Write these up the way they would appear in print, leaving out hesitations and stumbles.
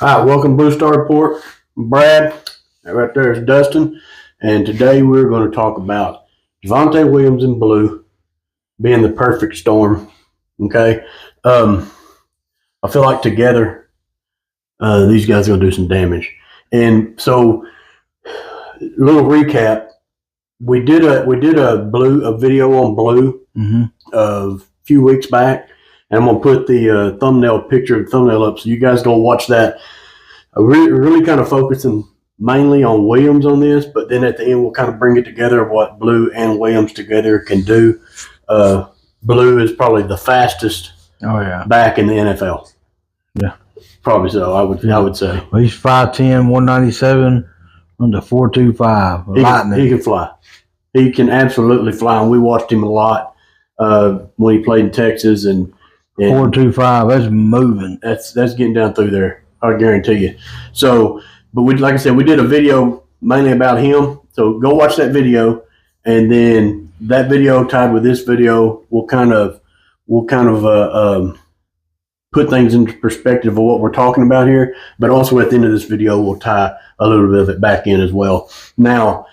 All right, welcome to Blue Star Report. Brad, right there is Dustin, and today we're going to talk about Javonte Williams and Blue being the perfect storm. Okay, I feel like together these guys are going to do some damage. And so, little recap: we did a video on Blue a few weeks back. And I'm going to put the thumbnail up so you guys go watch that. I'm really kind of focusing mainly on Williams on this, but then at the end we'll kind of bring it together what Blue and Williams together can do. Blue is probably the fastest back in the NFL. Yeah. Probably so, I would say. Well, he's 5'10", 197, on the 4.25. He can fly. He can absolutely fly, and we watched him a lot when he played in Texas and 4.25, that's moving. That's getting down through there, I guarantee you. So, but like I said, we did a video mainly about him. So go watch that video, and then that video tied with this video will kind of put things into perspective of what we're talking about here. But also at the end of this video, we'll tie a little bit of it back in as well. Now,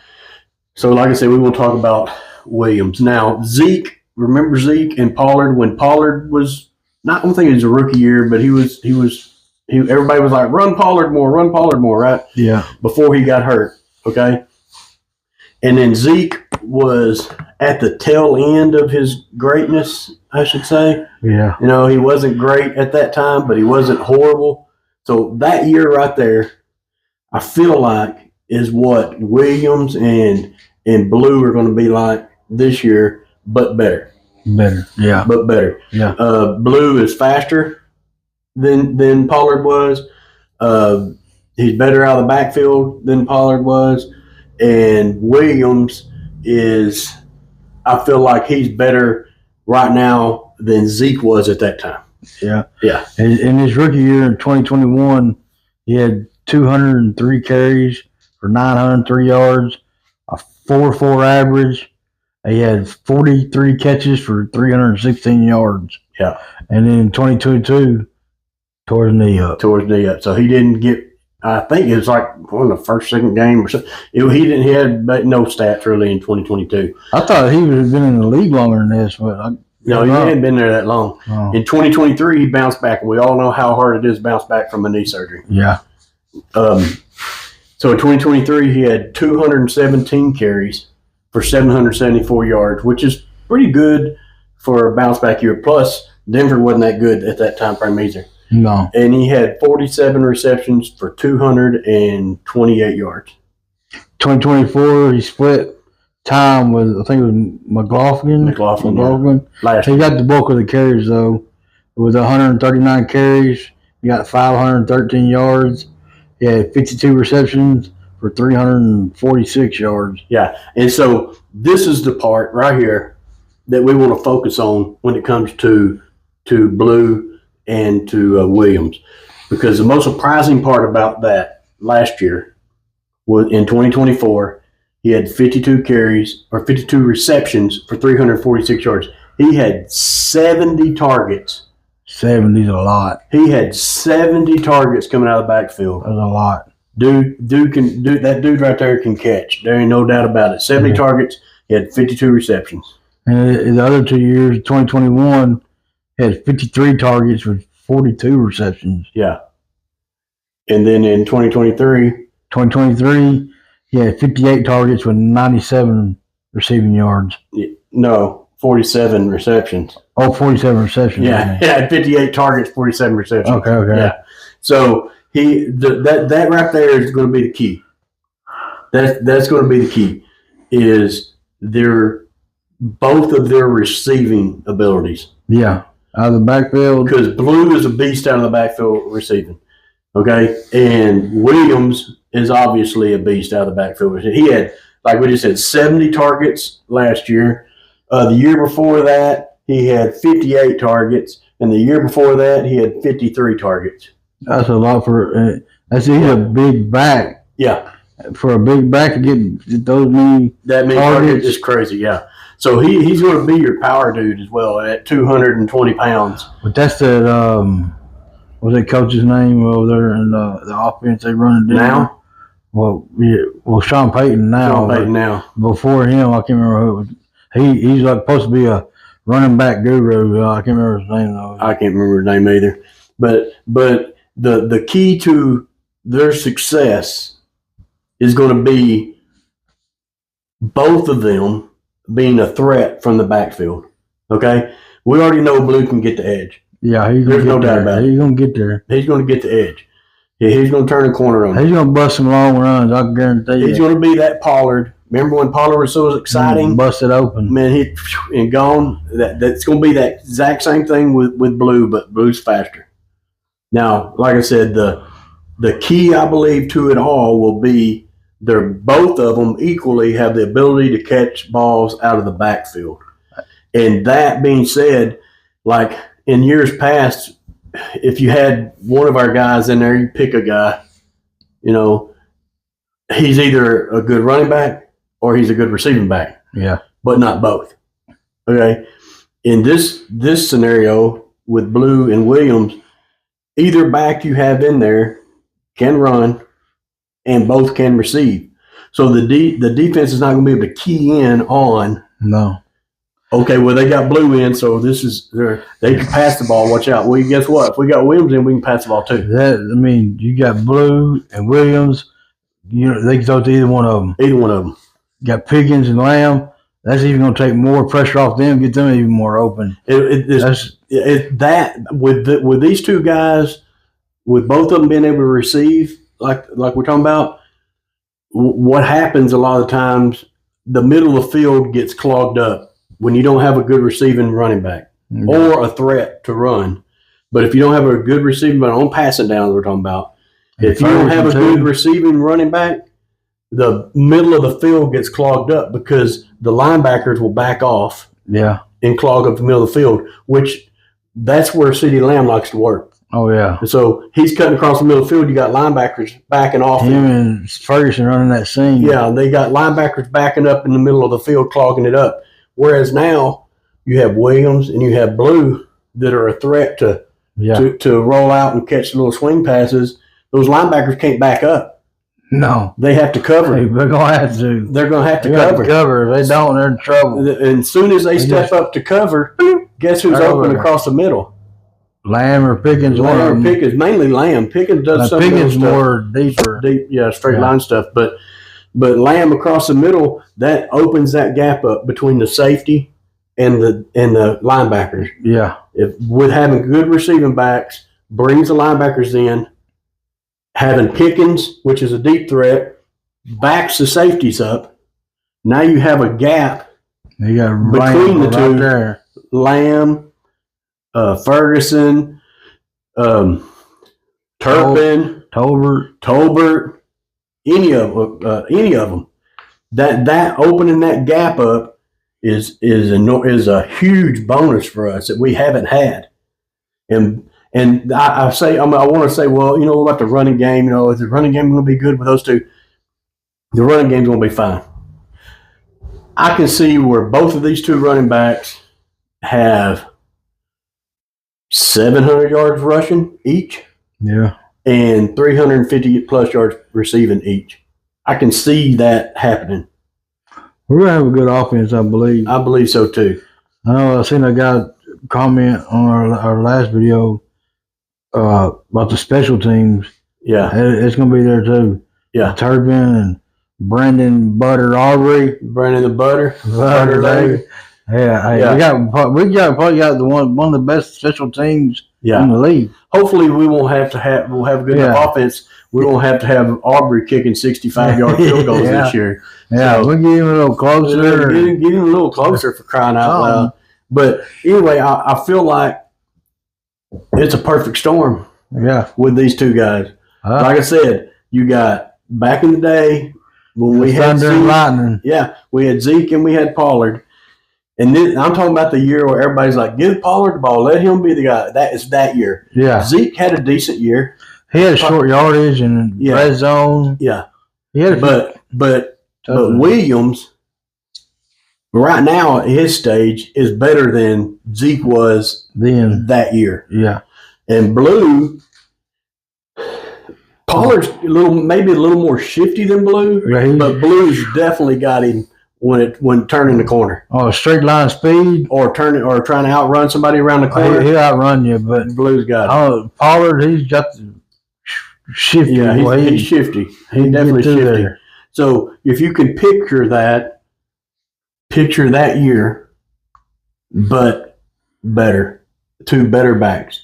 so like I said, we will talk about Williams. Now, Zeke, remember Zeke and Pollard when Pollard was. Not, I don't think it was a rookie year, but everybody was like, run Pollard more, right? Yeah. Before he got hurt, okay? And then Zeke was at the tail end of his greatness, I should say. Yeah. You know, he wasn't great at that time, but he wasn't horrible. So that year right there, I feel like is what Williams and Blue are going to be like this year, but better. Yeah. But better. Yeah. Blue is faster than Pollard was. He's better out of the backfield than Pollard was. And Williams is, I feel like he's better right now than Zeke was at that time. Yeah. Yeah. In his rookie year in 2021, he had 203 carries for 903 yards, a 4.4 average. He had 43 catches for 316 yards. Yeah. And then in 2022, tore his knee up. So he didn't get, I think it was like one of the second game or something. He had no stats really in 2022. I thought he would have been in the league longer than this, but no, he hadn't been there that long. Oh. In 2023, he bounced back. We all know how hard it is to bounce back from a knee surgery. Yeah. So in 2023, he had 217 carries for 774 yards, which is pretty good for a bounce back year. Plus, Denver wasn't that good at that time frame either. No. And he had 47 receptions for 228 yards. 2024, he split time with, I think it was McLaughlin. Last he got the bulk of the carries, though. With 139 carries, he got 513 yards. He had 52 receptions for 346 yards. Yeah, and so this is the part right here that we want to focus on when it comes to Blue and to Williams, because the most surprising part about that last year was in 2024, he had 52 carries or 52 receptions for 346 yards. He had 70 targets. 70 is a lot. He had 70 targets coming out of the backfield. That's a lot. That dude right there can catch. There ain't no doubt about it. 70 targets. He had 52 receptions. And in the other 2 years, 2021, he had 53 targets with 42 receptions. Yeah. And then in 2023, he had 58 targets with 97 receiving yards. No, 47 receptions. Oh, 47 receptions. Yeah, he had 58 targets, 47 receptions. Okay. Yeah. So that right there is going to be the key. That's going to be the key. Is both of their receiving abilities. Yeah, out of the backfield. Because Blue is a beast out of the backfield receiving. Okay, and Williams is obviously a beast out of the backfield. He had, like we just said, 70 targets last year. The year before that, he had 58 targets, and the year before that, he had 53 targets. That's a lot for. He's a big back. Yeah, for a big back to get those many targets is crazy. Yeah, so he's going to be your power dude as well at 220 pounds. But that's the what's that coach's name over there in the offense they running down? Now? Well, yeah, Sean Payton now. Sean Payton now. Before him, I can't remember who it was. He's like supposed to be a running back guru. I can't remember his name though. I can't remember his name either. But the key to their success is going to be both of them being a threat from the backfield. Okay? We already know Blue can get the edge. Yeah, there's no doubt about it. He's going to get there. He's going to get the edge. Yeah, he's going to turn the corner on. He's going to bust some long runs. I can guarantee you. He's going to be that Pollard. Remember when Pollard was so exciting? Bust it open. Man, and gone. That's going to be that exact same thing with Blue, but Blue's faster. Now, like I said, the key, I believe, to it all will be both of them equally have the ability to catch balls out of the backfield. And that being said, like in years past, if you had one of our guys in there, you pick a guy, he's either a good running back or he's a good receiving back. Yeah. But not both. Okay. In this scenario with Blue and Williams, either back you have in there can run and both can receive. So the defense is not going to be able to key in on. No. Okay, well, they got Blue in, so they can pass the ball. Watch out. Well, guess what? If we got Williams in, we can pass the ball too. You got Blue and Williams. They can throw to either one of them. Either one of them. You got Pickens and Lamb. That's even going to take more pressure off them, get them even more open. With these two guys, with both of them being able to receive, like we're talking about, what happens a lot of times, the middle of the field gets clogged up when you don't have a good receiving running back or a threat to run. But if you don't have a good receiving, but on passing downs we're talking about, if you don't have a good receiving running back, the middle of the field gets clogged up because the linebackers will back off and clog up the middle of the field, which that's where CeeDee Lamb likes to work. Oh, yeah. And so he's cutting across the middle of the field. You got linebackers backing off. Him and Ferguson running that seam. Yeah, they got linebackers backing up in the middle of the field, clogging it up. Whereas now you have Williams and you have Blue that are a threat to roll out and catch little swing passes. Those linebackers can't back up. No. They have to cover. They're going to have to. They're going to have to cover. If they don't, they're in trouble. And as soon as they step up to cover, guess who's open across the middle? Lamb or Pickens. Lamb or Pickens. Mainly Lamb. Pickens does some Pickens more deeper. Straight line stuff. But Lamb across the middle, that opens that gap up between the safety and the linebackers. Yeah. With having good receiving backs, brings the linebackers in. Having Pickens, which is a deep threat, backs the safeties up. Now you have a gap between the two. There. Lamb, Ferguson, Turpin, Tolbert, any of them. That opening that gap up is a huge bonus for us that we haven't had. And I want to say, well, about the running game, is the running game going to be good with those two? The running game's going to be fine. I can see where both of these two running backs have 700 yards rushing each. Yeah. And 350 plus yards receiving each. I can see that happening. We're going to have a good offense, I believe. I believe so, too. I know I seen a guy comment on our last video about the special teams. Yeah. It's going to be there, too. Yeah. Turpin and Brandon Butter Aubrey. Brandon the Butter. Butter. We probably got one of the best special teams in the league. Hopefully we'll have a good enough offense. We won't have to have Aubrey kicking 65-yard field goals this year. Yeah, so, we'll get him a little closer. Get him a little closer for crying out loud. But anyway, I feel like it's a perfect storm. Yeah, with these two guys. Like I said, you got back in the day when we had Zeke, lightning. Yeah, we had Zeke and we had Pollard. And then I'm talking about the year where everybody's like, give Pollard the ball, let him be the guy. That is that year. Yeah, Zeke had a decent year. He had short yardage and red zone. Yeah, he had but Williams right now at his stage is better than Zeke was then that year. Yeah. And Blue, Pollard's maybe a little more shifty than Blue, but Blue's definitely got him when turning the corner. Oh, straight line speed, or trying to outrun somebody around the corner. He'll outrun you, but Blue's got it. Oh, Pollard, he's got the shifty. Yeah, he's shifty. He's definitely shifty. There. So if you can picture that year, but better, two better backs.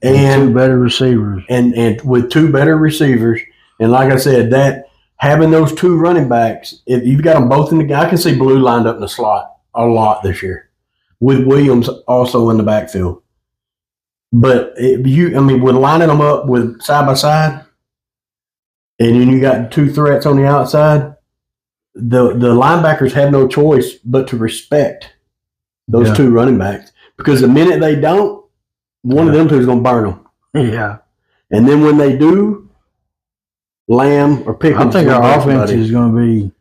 And 2 better receivers. And with 2 better receivers, and like I said, that having those 2 running backs, if you've got them both in the, I can see Blue lined up in the slot a lot this year, with Williams also in the backfield. But with lining them up with side by side, and then you got 2 threats on the outside, the linebackers have no choice but to respect those 2 running backs, because the minute they don't, one of them 2 is going to burn them. Yeah. And then when they do, Lamb or Pickens. I think our offense is going to be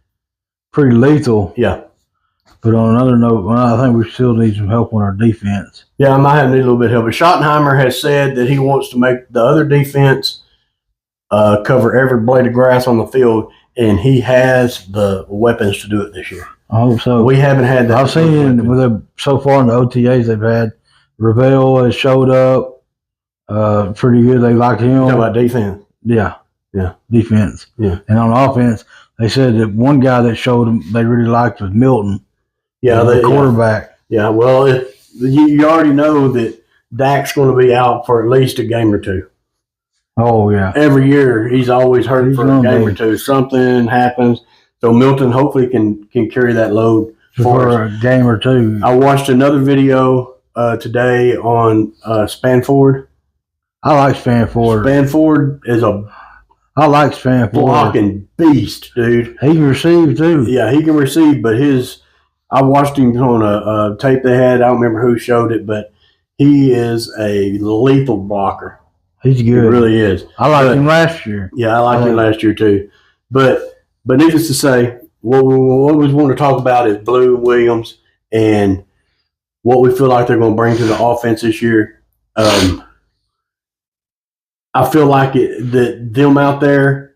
pretty lethal. Yeah. But on another note, I think we still need some help on our defense. Yeah, I might need a little bit of help. But Schottenheimer has said that he wants to make the other defense cover every blade of grass on the field, and he has the weapons to do it this year. I hope so. We haven't had that. I've seen so far in the OTAs they've had. Ravel has showed up pretty good. They like him. Talking about defense. Yeah. Defense. Yeah. And on offense, they said that one guy that showed them they really liked was Milton. Yeah, the quarterback. Yeah, well, you already know that Dak's going to be out for at least a game or 2. Oh, yeah. Every year, he's always hurt for a game or 2. Something happens. So Milton hopefully can carry that load for a game or 2. I watched another video today on Spanford. I like Spanford. Spanford is I like Spanford. Blocking beast, dude. He can receive too. Yeah, he can receive, but I watched him on a tape they had. I don't remember who showed it, but he is a lethal blocker. He's good. He really is. I liked him last year. Yeah, I liked him last year too. But needless to say, what we want to talk about is Blue Williams and what we feel like they're going to bring to the offense this year. I feel like with them out there,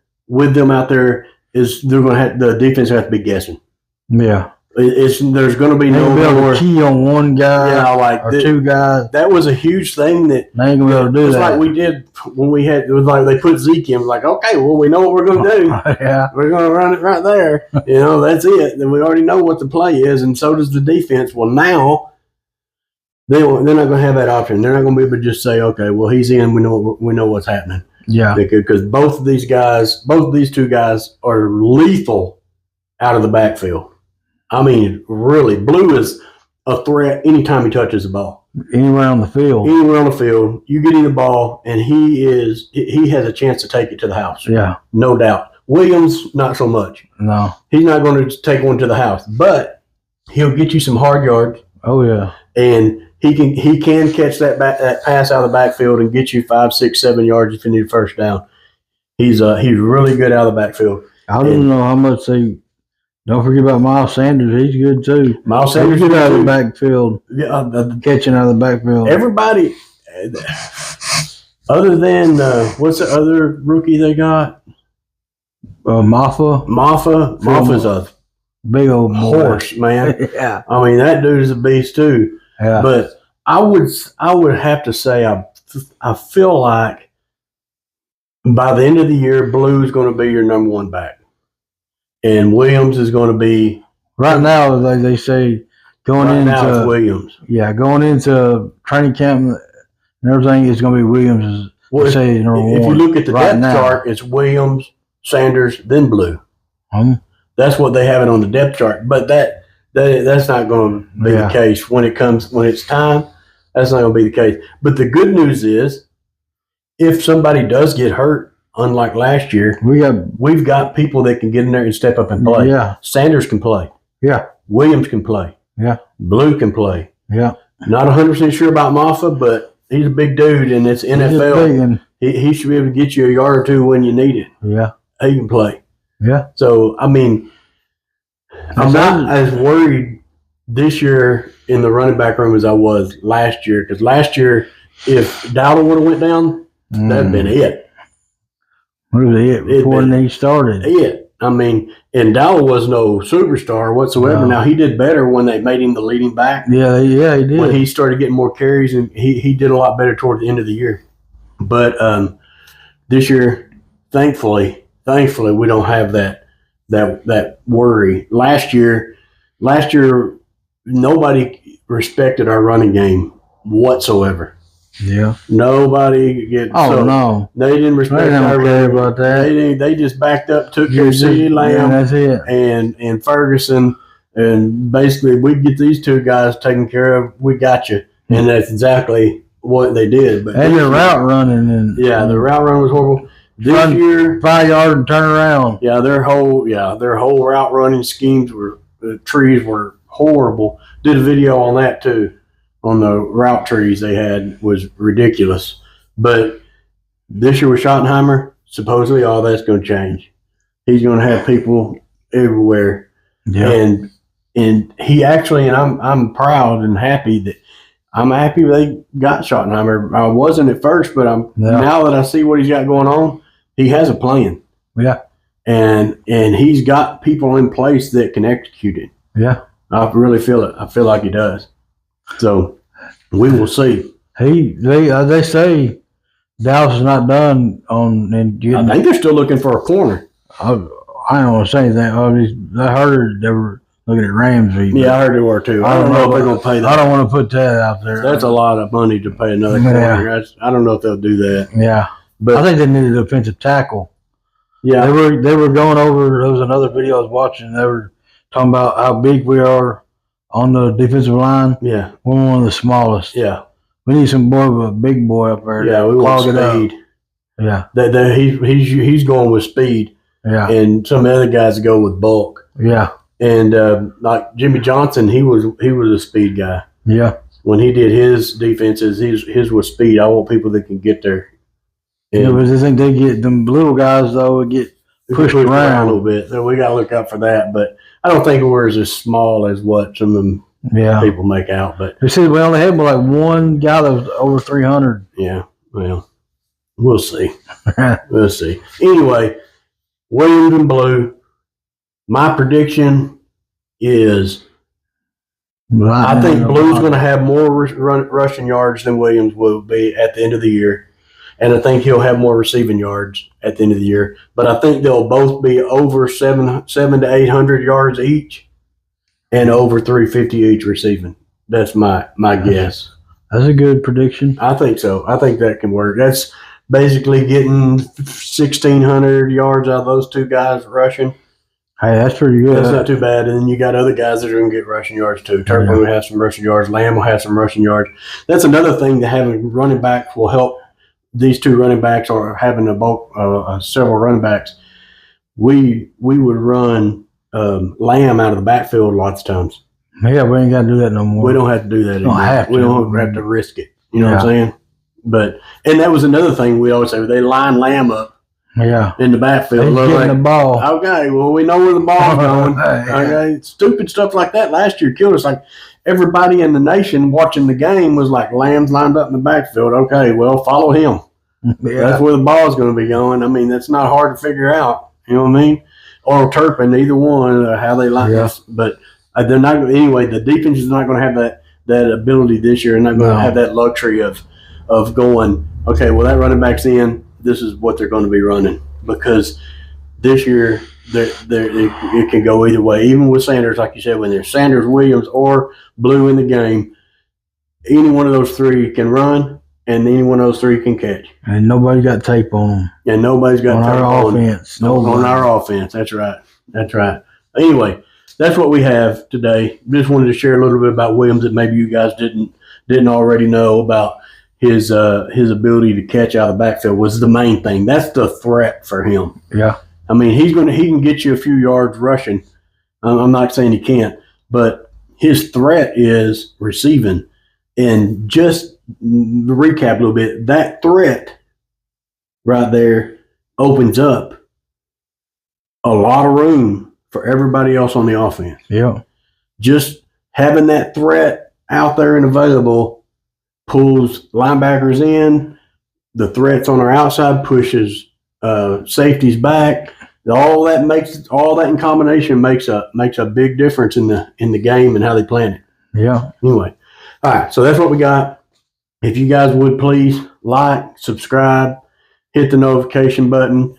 is they're going to have the defense have to be guessing. Yeah, there's going to be no more key on one guy. Yeah, or 2 guys. That was a huge thing that they ain't going to be able to do. It's that. like we did when it was like they put Zeke in. Like, okay, well, we know what we're going to do. Yeah, we're going to run it right there. That's it. Then we already know what the play is, and so does the defense. Well, now. They're not going to have that option. They're not going to be able to just say, "Okay, well, he's in. We know what's happening." Yeah, because both of these 2 guys are lethal out of the backfield. I mean, really, Blue is a threat anytime he touches the ball. Anywhere on the field, you get him the ball, and he has a chance to take it to the house. Yeah, no doubt. Williams, not so much. No, he's not going to take one to the house, but he'll get you some hard yards. Oh yeah, and he can catch that pass out of the backfield and get you 5, 6, 7 yards if you need a first down. He's really good out of the backfield. I don't know how much they. Don't forget about Miles Sanders. He's good too. Miles Sanders good out of the backfield. Yeah, catching out of the backfield. Everybody, other than what's the other rookie they got? Maffa. Maffa's a big old horse, man. Yeah. I mean, that dude is a beast too. Yeah. But I would have to say I feel like by the end of the year, Blue's going to be your number 1 back, and Williams is going to be right now. They say going into Williams. Yeah, going into training camp and everything is going to be Williams. If you look at the depth chart, it's Williams, Sanders, then Blue. That's what they have it on the depth chart, but that's not going to be the case when it's time. That's not going to be the case. But the good news is, if somebody does get hurt, unlike last year, we've got people that can get in there and step up and play. Yeah, Sanders can play. Yeah, Williams can play. Yeah, Blue can play. Yeah, not 100% sure about Maffa, but he's a big dude, and it's NFL. He should be able to get you a yard or 2 when you need it. Yeah, he can play. Yeah. So, I mean, I'm not as worried this year in the running back room as I was last year, because last year if Dowdle would have went down, that'd been it. What was it before he started? It. I mean, and Dowdle was no superstar whatsoever. No. Now, he did better when they made him the leading back. Yeah, he did. When he started getting more carries, and he did a lot better toward the end of the year. But this year, thankfully, we don't have that worry. Last year, nobody respected our running game whatsoever. Yeah. Nobody no. They didn't respect our running about that. They just backed up, took care of CeeDee Lamb, that's it. and Ferguson, and basically we get these two guys taken care of. We got you, and that's exactly what they did. But and the route running the route run was horrible. This year, 5 yards and turn around. Yeah, their whole route running schemes trees were horrible. Did a video on that too. On the route trees they had was ridiculous. But this year with Schottenheimer, supposedly all that's going to change. He's going to have people everywhere. Yeah. And he actually, and I'm proud and happy that they got Schottenheimer. I wasn't at first, but now that I see what he's got going on, he has a plan. Yeah. And he's got people in place that can execute it. Yeah. I really feel it. I feel like he does. So we will see. They say Dallas is not done on and getting. I think they're still looking for a corner. I don't want to say anything. I heard they were looking at Ramsey. Yeah, I heard they were too. I don't know if they're going to pay that. I don't want to put that out there. That's a lot of money to pay another corner. I don't know if they'll do that. Yeah, but I think they needed a defensive tackle. Yeah, they were going over. There was another video I was watching. They were talking about how big we are on the defensive line. Yeah. We're one of the smallest. Yeah. We need some more of a big boy up there. Yeah, we want speed. Yeah. He's going with speed. Yeah. And some other guys go with bulk. Yeah. And like Jimmy Johnson, he was a speed guy. Yeah. When he did his defenses, his was speed. I want people that can get there. And but I think they get them little guys though would get pushed around a little bit. So we got to look out for that. But I don't think we're as small as what some of them people make out. But they said we only had like one guy that was over 300. Yeah, well, we'll see. We'll see. Anyway, Williams and Blue. My prediction is I think Blue's going to have more rushing yards than Williams will be at the end of the year. And I think he'll have more receiving yards at the end of the year. But I think they'll both be over 700 to 800 yards each and over 350 each receiving. That's my guess. That's a good prediction. I think so. I think that can work. That's basically getting 1,600 yards out of those two guys rushing. Hey, that's pretty good. That's not too bad. And then you got other guys that are going to get rushing yards too. Turpin will have some rushing yards. Lamb will have some rushing yards. That's another thing that having running backs will help. These two running backs are having several running backs. We would run Lamb out of the backfield lots of times. Yeah, we ain't got to do that no more. We don't have to do that anymore. We don't have to risk it. You know what I'm saying? And that was another thing we always say. They line Lamb up in the backfield. He's getting the ball. Okay, well, we know where the ball's going. Okay, stupid stuff like that last year killed us. Like, everybody in the nation watching the game was like, Lamb's lined up in the backfield. Okay, well, follow him. That's where the ball's going to be going. I mean, that's not hard to figure out. You know what I mean? Or Turpin, either one, how they line up. But they're not. Anyway, the defense is not going to have that ability this year. They're not going to have that luxury of going, okay, well, that running back's in. This is what they're going to be running. Because this year, it can go either way. Even with Sanders, like you said, when there's Sanders, Williams, or Blue in the game, any one of those three can run, and any one of those three can catch. And nobody got tape on them. And nobody's got tape on our offense. On our offense. That's right. That's right. Anyway, that's what we have today. Just wanted to share a little bit about Williams that maybe you guys didn't already know about. His ability to catch out of the backfield was the main thing. That's the threat for him. Yeah. I mean, he can get you a few yards rushing. I'm not saying he can't, but his threat is receiving. And just to recap a little bit, that threat right there opens up a lot of room for everybody else on the offense. Yeah. Just having that threat out there and available pulls linebackers in. The threats on our outside pushes safeties back. All that in combination makes a big difference in the game and how they plan it. Yeah. Anyway, all right. So that's what we got. If you guys would please like, subscribe, hit the notification button.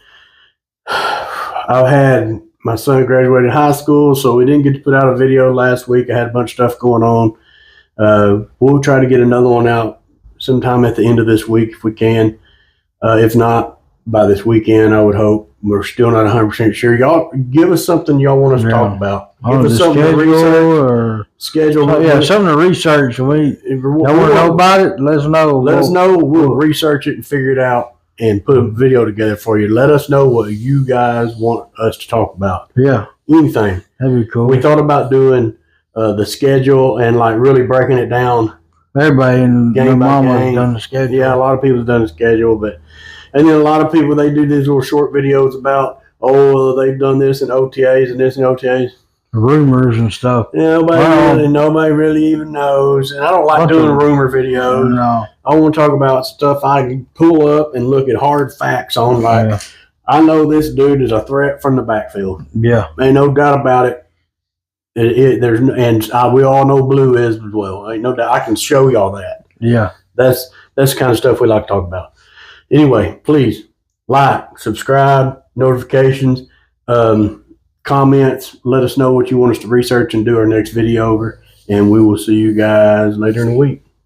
I've had my son graduated high school, so we didn't get to put out a video last week. I had a bunch of stuff going on. We'll try to get another one out sometime at the end of this week if we can. If not, by this weekend, I would hope. We're still not 100% sure. Y'all give us something y'all want us to talk about. Give us something to research. Schedule. Something to research. Y'all want to know about it? Let us know. Let us know. We'll research it and figure it out and put a video together for you. Let us know what you guys want us to talk about. Yeah. Anything. That'd be cool. We thought about doing the schedule and like really breaking it down. Everybody in the mama's done the schedule. Yeah, a lot of people have done the schedule, and then a lot of people, they do these little short videos about, they've done this in OTAs and this in OTAs. Rumors and stuff. Yeah, nobody really even knows. And I don't like doing rumor videos. No. I want to talk about stuff I can pull up and look at hard facts on. Like, I know this dude is a threat from the backfield. Yeah. Ain't no doubt about it. We all know Blue is as well. Ain't no doubt. I can show y'all that. Yeah. That's the kind of stuff we like to talk about. Anyway, please like, subscribe, notifications, comments. Let us know what you want us to research and do our next video over. And we will see you guys later in the week.